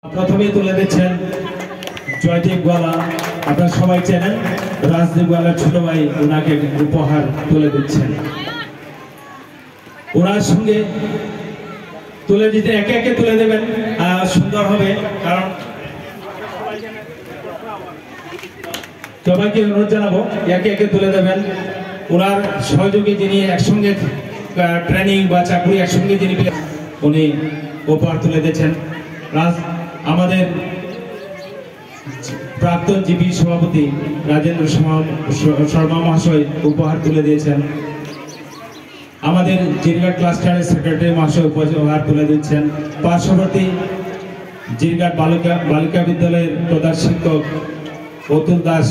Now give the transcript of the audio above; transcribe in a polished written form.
প্রথমে তুলে দিচ্ছেন জয়দীপ গোয়ালা, আপনারা সবাই চেনেন, রাজদীপ গোয়ালার ছোট ভাই, ওনাকে উপহার তুলে দিচ্ছেন। ওনার সঙ্গে তুলে দিতে একে একে তুলে দেবেন, সুন্দর হবে, কারণ সবাইকে অনুরোধ জানাবো একে একে তুলে দেবেন। ওনার সহযোগী যিনি একসঙ্গে ট্রেনিং বা চাকরি একসঙ্গে যিনি উনি উপহার তুলে দিচ্ছেন। আমাদের প্রাক্তন জিপি সভাপতি রাজেন্দ্র শর্মা মহাশয় উপহার তুলে দিয়েছেন। আমাদের জিরঘাট ক্লাস্টারের সেক্রেটারি মহাশয় উপহার তুলে দিচ্ছেন। পার্শ্ববর্তী জিরঘাট বালিকা বিদ্যালয়ের প্রধান শিক্ষক অতুল দাস